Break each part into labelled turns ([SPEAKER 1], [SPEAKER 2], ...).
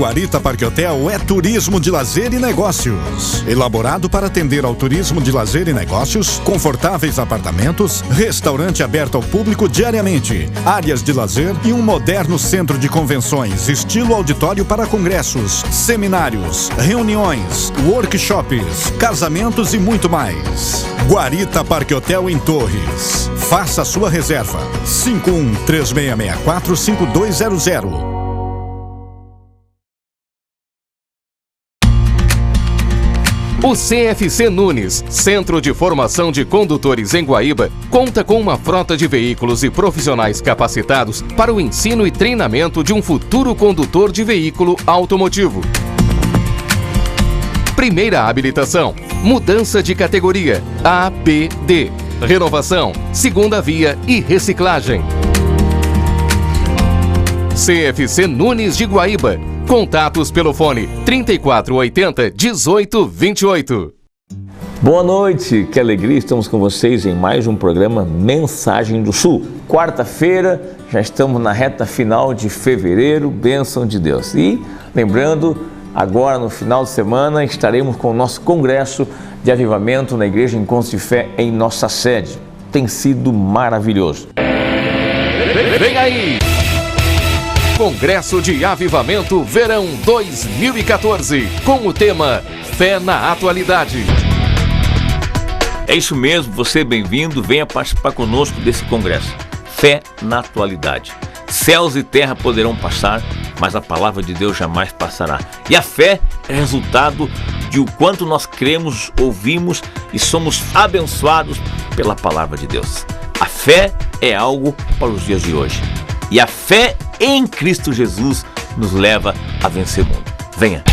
[SPEAKER 1] Guarita Parque Hotel é turismo de lazer e negócios. Elaborado para atender ao turismo de lazer e negócios, confortáveis apartamentos, restaurante aberto ao público diariamente, áreas de lazer e um moderno centro de convenções, estilo auditório para congressos, seminários, reuniões, workshops, casamentos e muito mais. Guarita Parque Hotel em Torres. Faça a sua reserva. 51-3664-5200.
[SPEAKER 2] O CFC Nunes, Centro de Formação de Condutores em Guaíba, conta com uma frota de veículos e profissionais capacitados para o ensino e treinamento de um futuro condutor de veículo automotivo. Primeira habilitação, mudança de categoria, A, B, D. Renovação, segunda via e reciclagem. CFC Nunes de Guaíba. Contatos pelo fone 3480-1828.
[SPEAKER 3] Boa noite, que alegria, estamos com vocês em mais um programa Mensagem do Sul. Quarta-feira, já estamos na reta final de fevereiro, bênção de Deus. E lembrando, agora no final de semana estaremos com o nosso congresso de avivamento na Igreja Encontros de Fé em nossa sede. Tem sido maravilhoso.
[SPEAKER 2] Vem aí! Congresso de Avivamento Verão 2014, com o tema Fé na Atualidade.
[SPEAKER 3] É isso mesmo, você é bem-vindo, venha participar conosco desse congresso. Fé na Atualidade. Céus e terra poderão passar, mas a palavra de Deus jamais passará. E a fé é resultado de o quanto nós cremos, ouvimos e somos abençoados pela palavra de Deus. A fé é algo para os dias de hoje. E a fé em Cristo Jesus nos leva a vencer o mundo. Venha!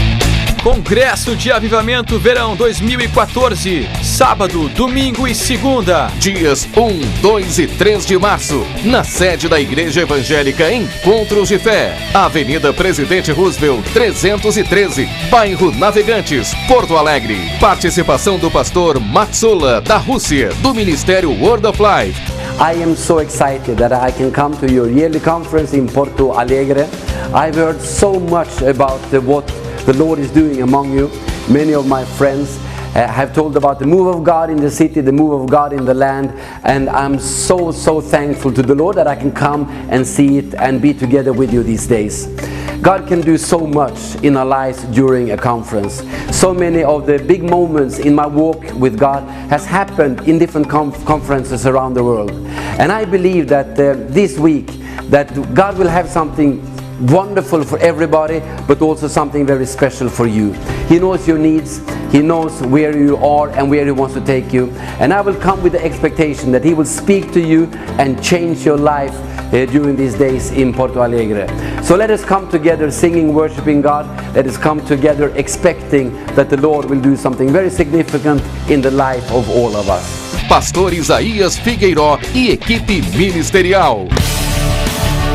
[SPEAKER 4] Congresso de Avivamento Verão 2014, sábado, domingo e segunda.
[SPEAKER 2] Dias 1, 2 e 3 de março, na sede da Igreja Evangélica Encontros de Fé, Avenida Presidente Roosevelt, 313, bairro Navegantes, Porto Alegre. Participação do pastor Matsula, da Rússia, do Ministério Word of Life.
[SPEAKER 5] I am so excited that I can come to your yearly conference in Porto Alegre. I've heard so much about what the Lord is doing among you. Many of my friends have told about the move of God in the city, the move of God in the land, and I'm so thankful to the Lord that I can come and see it and be together with you these days. God can do so much in our lives during a conference. So many of the big moments in my walk with God has happened in different conferences around the world. And I believe that this week that God will have something wonderful for everybody, but also something very special for you. He knows your needs, He knows where you are and where He wants to take you. And I will come with the expectation that He will speak to you and change your life during these days in Porto Alegre. So let us come together singing, worshiping God. Let us come together expecting that the Lord will do something very significant in the life of all of us.
[SPEAKER 2] Pastor Isaías Figueiró e equipe ministerial.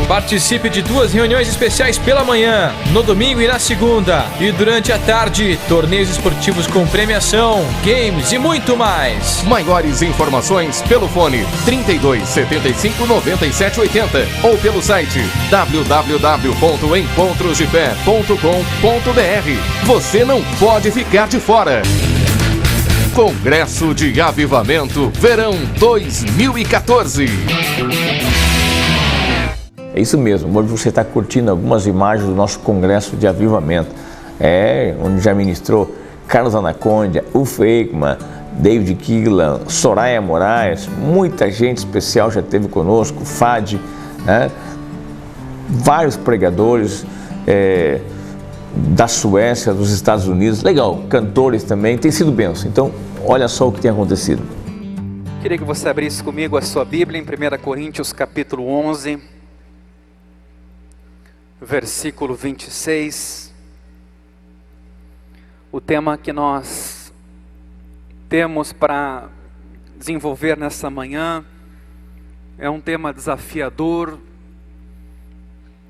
[SPEAKER 4] Participe de 2 reuniões especiais pela manhã, no domingo e na segunda. E durante a tarde, torneios esportivos com premiação, games e muito mais.
[SPEAKER 2] Maiores informações pelo fone 32 75 97 80 ou pelo site www.encontrosdefé.com.br. Você não pode ficar de fora. Congresso de Avivamento Verão 2014.
[SPEAKER 3] É isso mesmo, hoje você está curtindo algumas imagens do nosso Congresso de Avivamento, onde já ministrou Carlos Anacondia, Ufo Eichmann, David Kiglan, Soraya Moraes, muita gente especial já esteve conosco, Fadi, vários pregadores da Suécia, dos Estados Unidos, legal, cantores também, tem sido bênção. Então, olha só o que tem acontecido.
[SPEAKER 6] Queria que você abrisse comigo a sua Bíblia em 1 Coríntios capítulo 11, versículo 26, o tema que nós temos para desenvolver nessa manhã é um tema desafiador,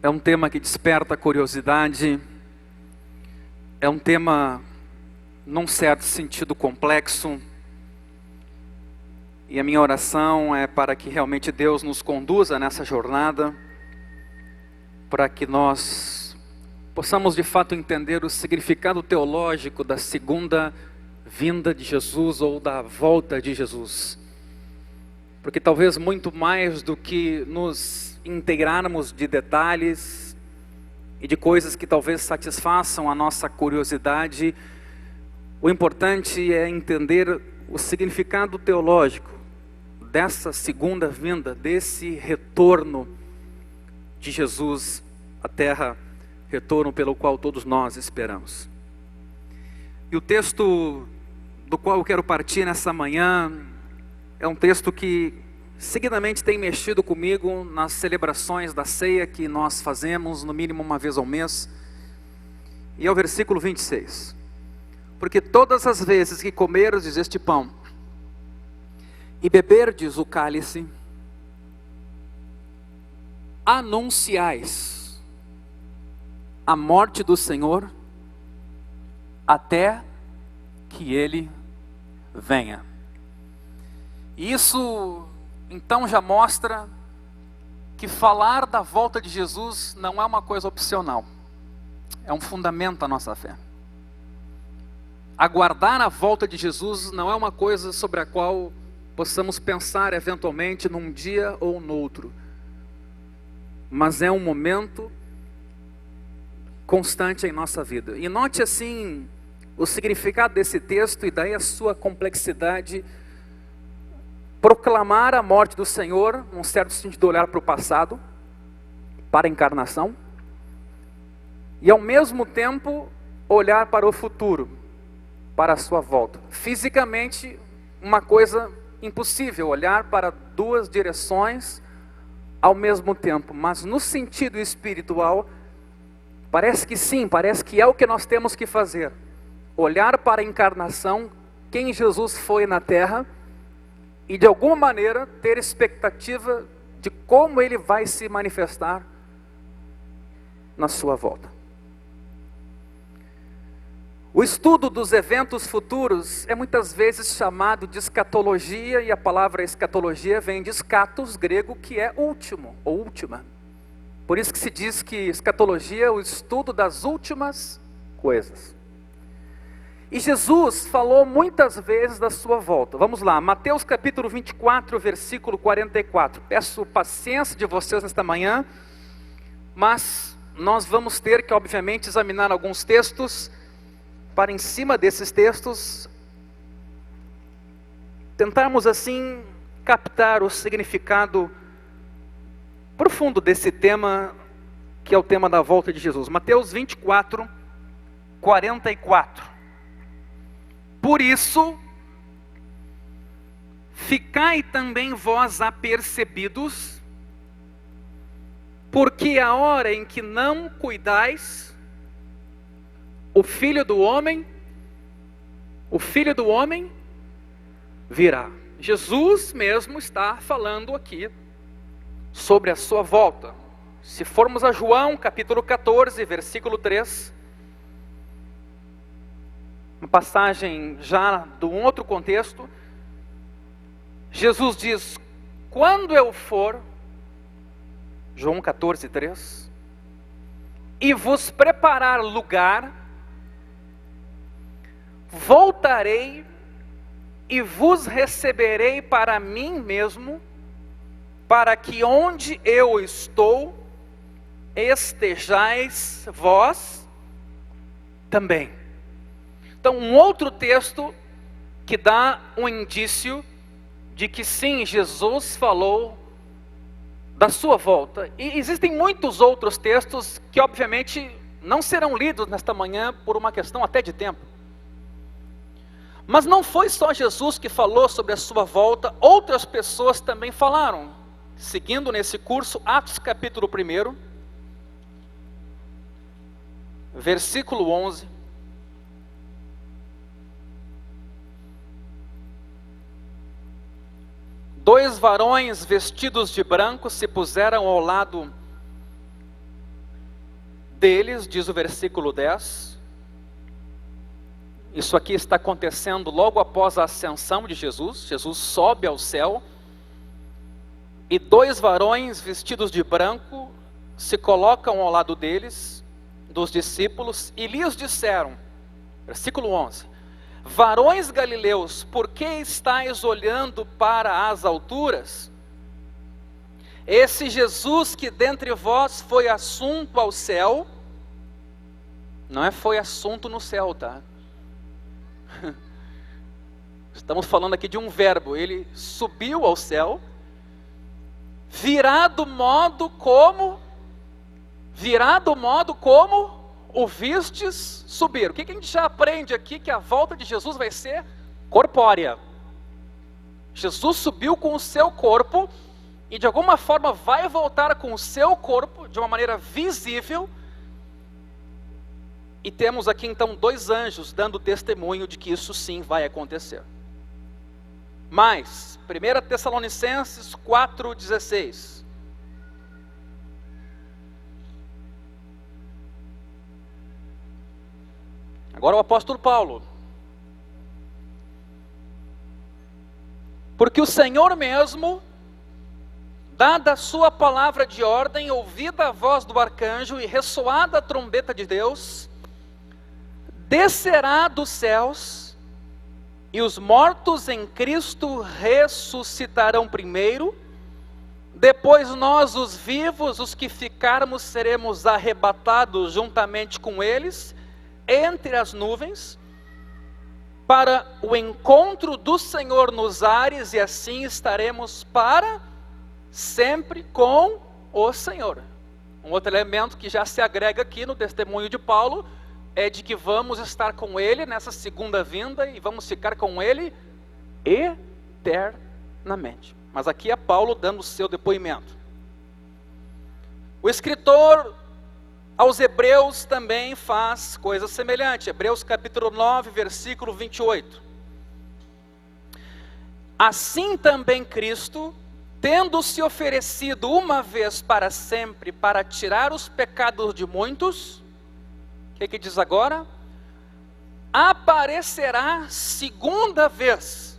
[SPEAKER 6] é um tema que desperta curiosidade, é um tema, num certo sentido, complexo, e a minha oração é para que realmente Deus nos conduza nessa jornada, para que nós possamos de fato entender o significado teológico da segunda vinda de Jesus ou da volta de Jesus. Porque talvez muito mais do que nos integrarmos de detalhes e de coisas que talvez satisfaçam a nossa curiosidade, o importante é entender o significado teológico dessa segunda vinda, desse retorno de Jesus à terra, retorno pelo qual todos nós esperamos. E o texto do qual eu quero partir nessa manhã é um texto que seguidamente tem mexido comigo nas celebrações da ceia que nós fazemos no mínimo uma vez ao mês, e é o versículo 26. Porque todas as vezes que comerdes este pão e beberdes o cálice, anunciais a morte do Senhor até que Ele venha. Isso então já mostra que falar da volta de Jesus não é uma coisa opcional, é um fundamento da nossa fé. Aguardar a volta de Jesus não é uma coisa sobre a qual possamos pensar eventualmente num dia ou no outro, mas é um momento constante em nossa vida. E note assim o significado desse texto e daí a sua complexidade. Proclamar a morte do Senhor, num certo sentido, olhar para o passado, para a encarnação, e ao mesmo tempo olhar para o futuro, para a sua volta. Fisicamente, uma coisa impossível, olhar para duas direções ao mesmo tempo, mas no sentido espiritual, parece que sim, parece que é o que nós temos que fazer. Olhar para a encarnação, quem Jesus foi na terra, e de alguma maneira ter expectativa de como Ele vai se manifestar na sua volta. O estudo dos eventos futuros é muitas vezes chamado de escatologia, e a palavra escatologia vem de escatos, grego, que é último, ou última. Por isso que se diz que escatologia é o estudo das últimas coisas. E Jesus falou muitas vezes da sua volta. Vamos lá, Mateus capítulo 24, versículo 44. Peço paciência de vocês nesta manhã, mas nós vamos ter que obviamente examinar alguns textos, para em cima desses textos, tentarmos assim captar o significado profundo desse tema, que é o tema da volta de Jesus. Mateus 24, 44. Por isso, ficai também vós apercebidos, porque a hora em que não cuidais, o Filho do Homem virá. Jesus mesmo está falando aqui sobre a sua volta. Se formos a João capítulo 14, versículo 3, uma passagem já de um outro contexto, Jesus diz: quando eu for, João 14, 3, e vos preparar lugar, voltarei e vos receberei para mim mesmo, para que onde eu estou, estejais vós também. Então, um outro texto que dá um indício de que sim, Jesus falou da sua volta. E existem muitos outros textos que obviamente não serão lidos nesta manhã por uma questão até de tempo. Mas não foi só Jesus que falou sobre a sua volta, outras pessoas também falaram. Seguindo nesse curso, Atos capítulo 1, versículo 11. Dois varões vestidos de branco se puseram ao lado deles, diz o versículo 10. Isso aqui está acontecendo logo após a ascensão de Jesus. Jesus sobe ao céu e dois varões vestidos de branco se colocam ao lado deles dos discípulos e lhes disseram, versículo 11: varões galileus, por que estáis olhando para as alturas? Esse Jesus que dentre vós foi assunto ao céu, não é foi assunto no céu, tá? Estamos falando aqui de um verbo, ele subiu ao céu, virá do modo como o vistes subir. O que a gente já aprende aqui? Que a volta de Jesus vai ser corpórea. Jesus subiu com o seu corpo e de alguma forma vai voltar com o seu corpo de uma maneira visível. E temos aqui então 2 anjos dando testemunho de que isso sim vai acontecer. Mas, 1 Tessalonicenses 4,16. Agora o apóstolo Paulo. Porque o Senhor mesmo, dada a sua palavra de ordem, ouvida a voz do arcanjo e ressoada a trombeta de Deus, descerá dos céus, e os mortos em Cristo ressuscitarão primeiro, depois nós, os vivos, os que ficarmos, seremos arrebatados juntamente com eles, entre as nuvens, para o encontro do Senhor nos ares, e assim estaremos para sempre com o Senhor. Um outro elemento que já se agrega aqui no testemunho de Paulo, é de que vamos estar com Ele nessa segunda vinda, e vamos ficar com Ele eternamente. Mas aqui é Paulo dando o seu depoimento. O escritor aos Hebreus também faz coisa semelhante. Hebreus capítulo 9, versículo 28. Assim também Cristo, tendo se oferecido uma vez para sempre para tirar os pecados de muitos, o que diz agora? Aparecerá segunda vez,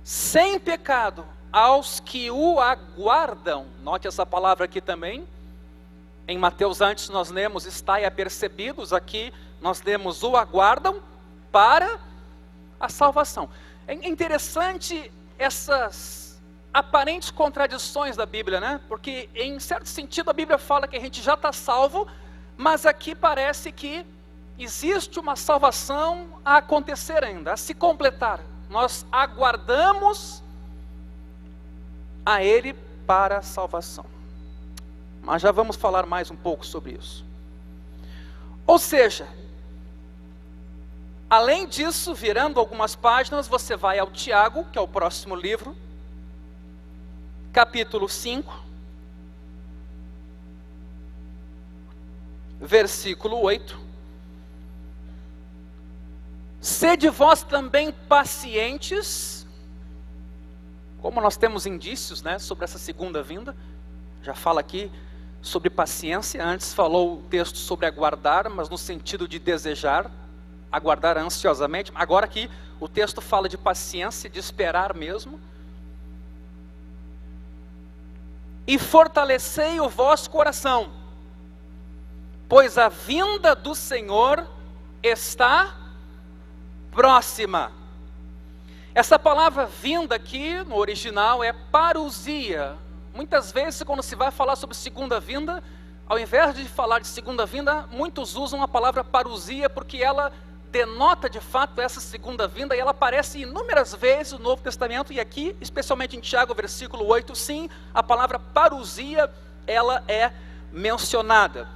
[SPEAKER 6] sem pecado, aos que o aguardam. Note essa palavra aqui também. Em Mateus antes nós lemos estai apercebidos, aqui nós lemos o aguardam para a salvação. É interessante essas aparentes contradições da Bíblia, né? Porque em certo sentido a Bíblia fala que a gente já está salvo, mas aqui parece que existe uma salvação a acontecer ainda, a se completar. Nós aguardamos a Ele para a salvação. Mas já vamos falar mais um pouco sobre isso. Ou seja, além disso, virando algumas páginas, você vai ao Tiago, que é o próximo livro, capítulo 5, versículo 8. Sede vós também pacientes, como nós temos indícios, né, sobre essa segunda vinda. Já fala aqui sobre paciência. Antes falou o texto sobre aguardar, mas no sentido de desejar, aguardar ansiosamente. Agora aqui o texto fala de paciência, de esperar mesmo. E fortalecei o vosso coração, pois a vinda do Senhor está próxima. Essa palavra vinda aqui no original é parousia. Muitas vezes quando se vai falar sobre segunda vinda, ao invés de falar de segunda vinda, muitos usam a palavra parousia, porque ela denota de fato essa segunda vinda, e ela aparece inúmeras vezes no Novo Testamento, e aqui, especialmente em Tiago, versículo 8, sim, a palavra parousia, ela é mencionada.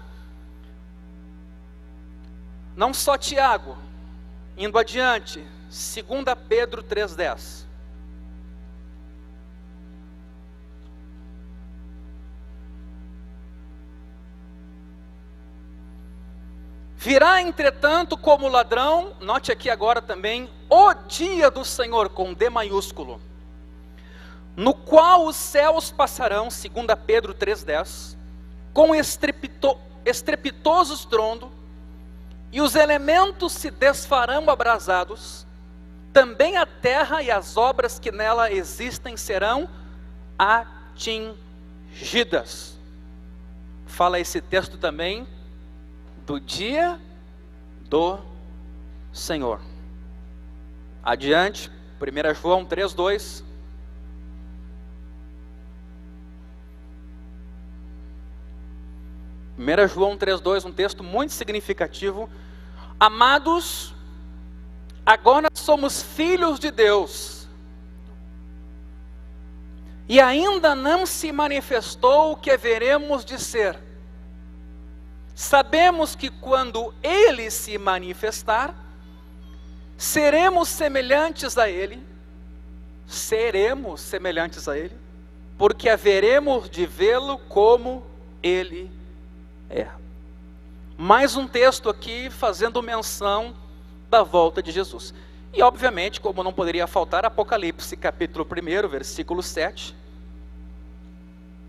[SPEAKER 6] Não só Tiago, indo adiante, 2 Pedro 3,10. Virá, entretanto, como ladrão, note aqui agora também, o dia do Senhor, com D maiúsculo, no qual os céus passarão, 2 Pedro 3,10, com estrepitoso estrondo, e os elementos se desfarão abrasados, também a terra e as obras que nela existem serão atingidas. Fala esse texto também do dia do Senhor. Adiante, 1 João 3:2. João 3:2, um texto muito significativo. Amados, agora somos filhos de Deus, e ainda não se manifestou o que haveremos de ser. Sabemos que quando Ele se manifestar, seremos semelhantes a Ele, porque haveremos de vê-lo como Ele é. Mais um texto aqui fazendo menção da volta de Jesus. E obviamente, como não poderia faltar, Apocalipse capítulo 1, versículo 7.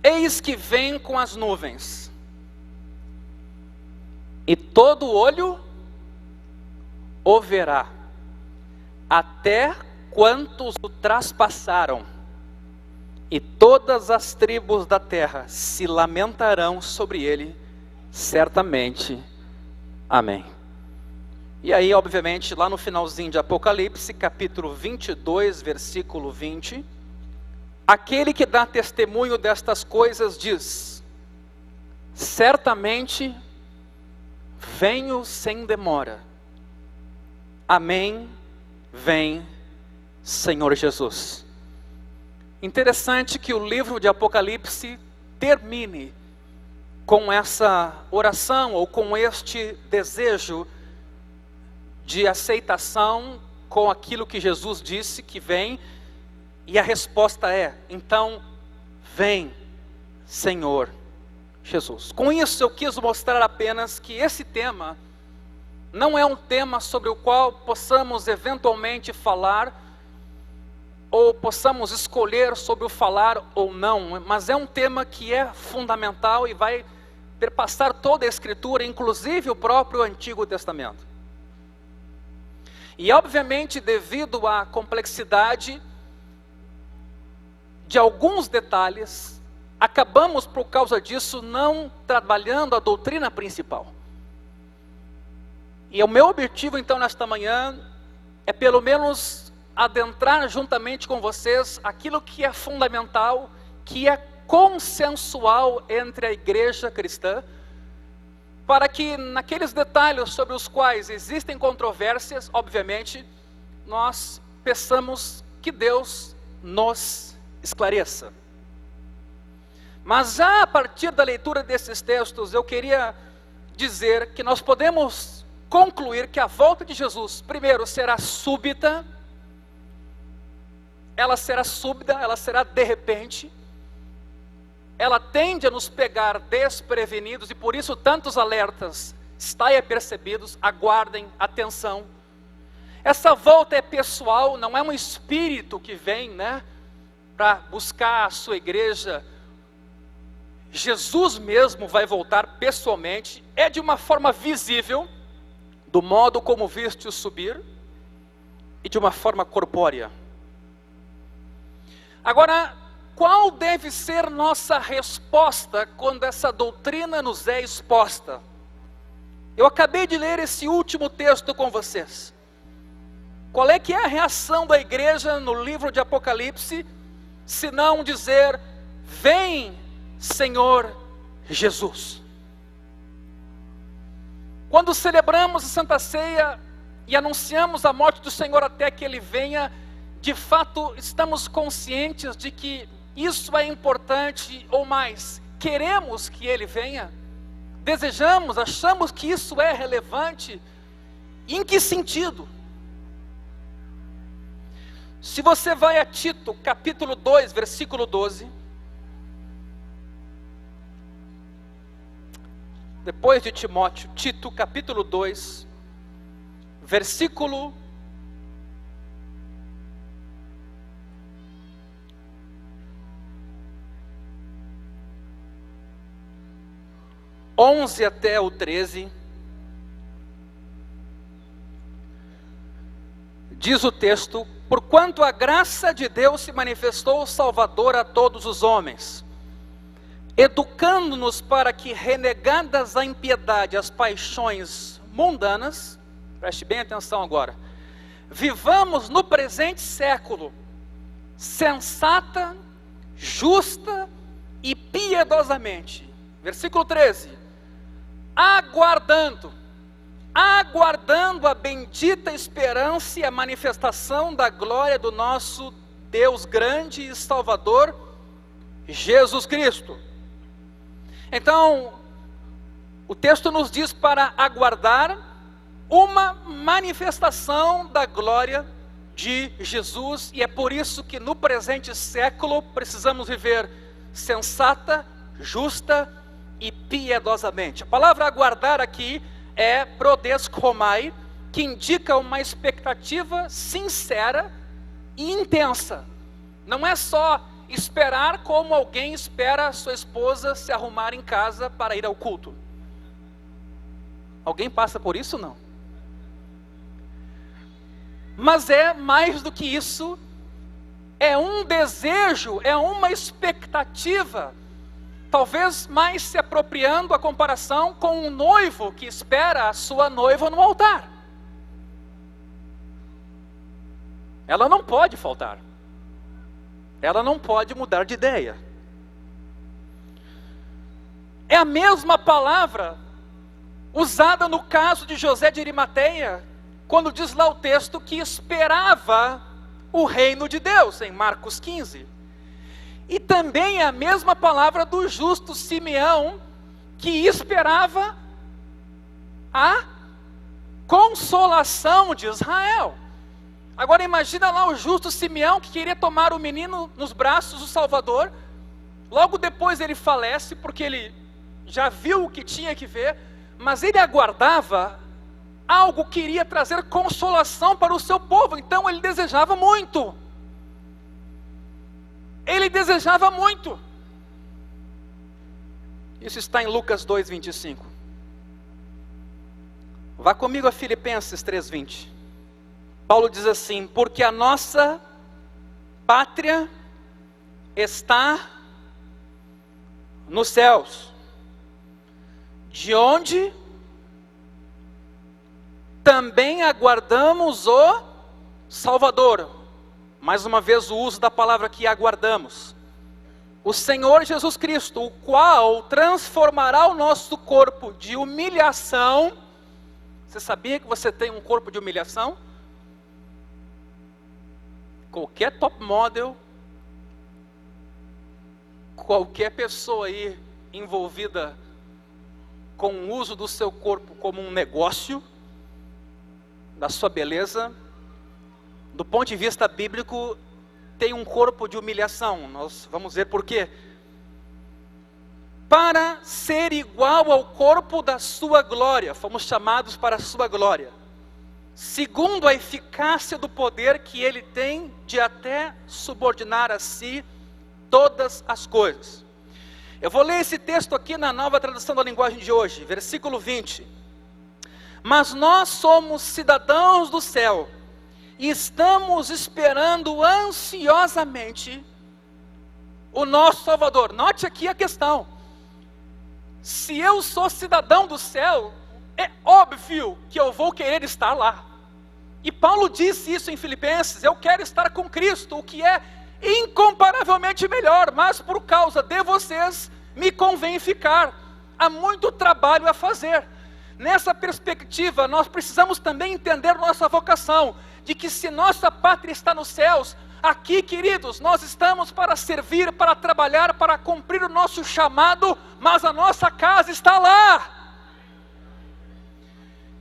[SPEAKER 6] Eis que vem com as nuvens, e todo olho o verá, até quantos o traspassaram, e todas as tribos da terra se lamentarão sobre ele, certamente. Amém. E aí, obviamente, lá no finalzinho de Apocalipse, capítulo 22, versículo 20, aquele que dá testemunho destas coisas diz: certamente venho sem demora. Amém, vem, Senhor Jesus. Interessante que o livro de Apocalipse termine com essa oração, ou com este desejo de aceitação com aquilo que Jesus disse que vem, e a resposta é: então, vem, Senhor Jesus. Com isso eu quis mostrar apenas que esse tema não é um tema sobre o qual possamos eventualmente falar, ou possamos escolher sobre o falar ou não, mas é um tema que é fundamental e vai perpassar toda a Escritura, inclusive o próprio Antigo Testamento. E obviamente, devido à complexidade de alguns detalhes, acabamos por causa disso não trabalhando a doutrina principal. E o meu objetivo então nesta manhã é pelo menos adentrar juntamente com vocês aquilo que é fundamental, que é consensual entre a igreja cristã, para que naqueles detalhes sobre os quais existem controvérsias, obviamente, nós peçamos que Deus nos esclareça. Mas já a partir da leitura desses textos, eu queria dizer que nós podemos concluir que a volta de Jesus, primeiro, será súbita, ela será de repente, ela tende a nos pegar desprevenidos, e por isso tantos alertas: estai apercebidos, aguardem, atenção. Essa volta é pessoal, não é um espírito que vem, para buscar a sua igreja. Jesus mesmo vai voltar pessoalmente, é de uma forma visível, do modo como viste-o subir, e de uma forma corpórea. Agora, qual deve ser nossa resposta quando essa doutrina nos é exposta? Eu acabei de ler esse último texto com vocês. Qual é que é a reação da igreja no livro de Apocalipse, se não dizer: vem, Senhor Jesus? Quando celebramos a Santa Ceia e anunciamos a morte do Senhor até que Ele venha, de fato estamos conscientes de que isso é importante, ou mais, queremos que Ele venha? Desejamos, achamos que isso é relevante? Em que sentido? Se você vai a Tito, capítulo 2, versículo 12, depois de Timóteo, Tito, capítulo 2, versículo 11 até o 13, diz o texto: porquanto a graça de Deus se manifestou salvadora a todos os homens, educando-nos para que, renegadas a impiedade, as paixões mundanas, preste bem atenção agora, vivamos no presente século, sensata, justa e piedosamente. Versículo 13. Aguardando a bendita esperança e a manifestação da glória do nosso Deus grande e Salvador, Jesus Cristo. Então, o texto nos diz para aguardar uma manifestação da glória de Jesus, e é por isso que no presente século precisamos viver sensata, justa e piedosamente. A palavra aguardar aqui é prodescomai, que indica uma expectativa sincera e intensa. Não é só esperar como alguém espera a sua esposa se arrumar em casa para ir ao culto. Alguém passa por isso? Não. Mas é mais do que isso, é um desejo, é uma expectativa, talvez mais se apropriando a comparação com um noivo que espera a sua noiva no altar. Ela não pode faltar, ela não pode mudar de ideia. É a mesma palavra usada no caso de José de Arimateia, quando diz lá o texto que esperava o reino de Deus, em Marcos 15. E também é a mesma palavra do justo Simeão, que esperava a consolação de Israel. Agora imagina lá o justo Simeão, que queria tomar o menino nos braços do Salvador. Logo depois ele falece, porque ele já viu o que tinha que ver, mas ele aguardava algo que iria trazer consolação para o seu povo. Então ele desejava muito. Ele desejava muito. Isso está em Lucas 2:25. Vá comigo a Filipenses 3:20. Paulo diz assim: porque a nossa pátria está nos céus, de onde também aguardamos o Salvador. Mais uma vez o uso da palavra que aguardamos. O Senhor Jesus Cristo, o qual transformará o nosso corpo de humilhação. Você sabia que você tem um corpo de humilhação? Qualquer top model, qualquer pessoa aí envolvida com o uso do seu corpo como um negócio, da sua beleza, do ponto de vista bíblico, tem um corpo de humilhação. Nós vamos ver por quê. Para ser igual ao corpo da sua glória, fomos chamados para a sua glória, segundo a eficácia do poder que ele tem de até subordinar a si todas as coisas. Eu vou ler esse texto aqui na Nova Tradução da Linguagem de hoje, versículo 20. Mas nós somos cidadãos do céu, e estamos esperando ansiosamente o nosso Salvador. Note aqui a questão. Se eu sou cidadão do céu, é óbvio que eu vou querer estar lá. E Paulo disse isso em Filipenses: eu quero estar com Cristo, o que é incomparavelmente melhor, mas por causa de vocês, me convém ficar. Há muito trabalho a fazer. Nessa perspectiva, nós precisamos também entender nossa vocação, de que se nossa pátria está nos céus, aqui, queridos, nós estamos para servir, para trabalhar, para cumprir o nosso chamado, mas a nossa casa está lá.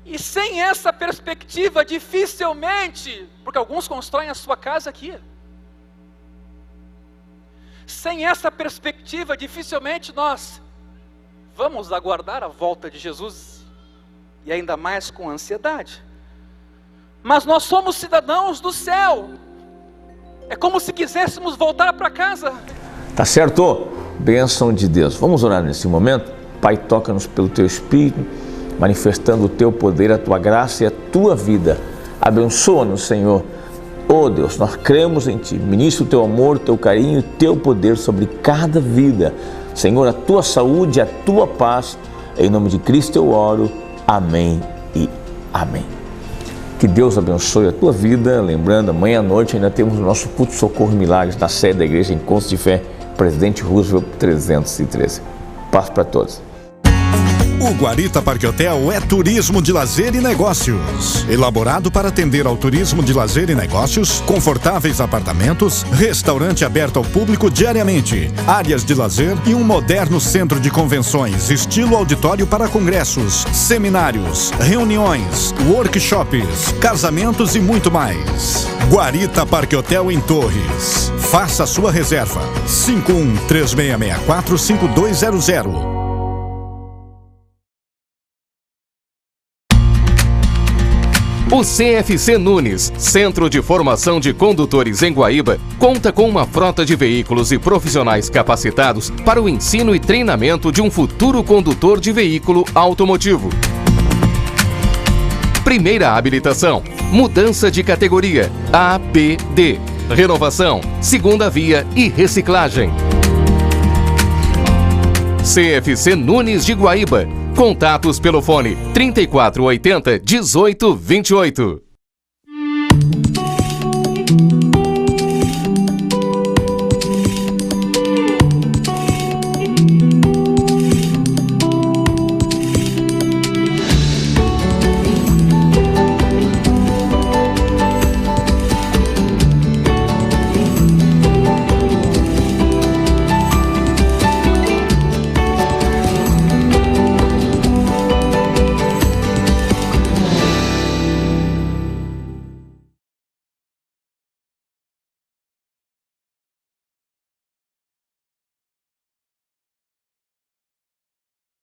[SPEAKER 6] E sem essa perspectiva, dificilmente, porque alguns constroem a sua casa aqui, sem essa perspectiva, dificilmente nós vamos aguardar a volta de Jesus, e ainda mais com ansiedade. Mas nós somos cidadãos do céu. É como se quiséssemos voltar para casa.
[SPEAKER 3] Tá certo? Bênção de Deus. Vamos orar nesse momento? Pai, toca-nos pelo Teu Espírito, manifestando o Teu poder, a Tua graça e a Tua vida. Abençoa-nos, Senhor. Oh Deus, nós cremos em Ti. Ministra o Teu amor, o Teu carinho e o Teu poder sobre cada vida. Senhor, a tua saúde, a tua paz. Em nome de Cristo eu oro. Amém e amém. Que Deus abençoe a tua vida. Lembrando, amanhã à noite ainda temos o nosso culto de socorro e milagres na sede da Igreja Encontros de Fé, Presidente Roosevelt 313. Paz para todos.
[SPEAKER 1] O Guarita Parque Hotel é turismo de lazer e negócios. Elaborado para atender ao turismo de lazer e negócios, confortáveis apartamentos, restaurante aberto ao público diariamente, áreas de lazer e um moderno centro de convenções, estilo auditório para congressos, seminários, reuniões, workshops, casamentos e muito mais. Guarita Parque Hotel em Torres. Faça a sua reserva. 51-3664-5200.
[SPEAKER 2] O CFC Nunes, Centro de Formação de Condutores em Guaíba, conta com uma frota de veículos e profissionais capacitados para o ensino e treinamento de um futuro condutor de veículo automotivo. Primeira habilitação, mudança de categoria, APD, renovação, segunda via e reciclagem. CFC Nunes de Guaíba. Contatos pelo fone 3480 1828.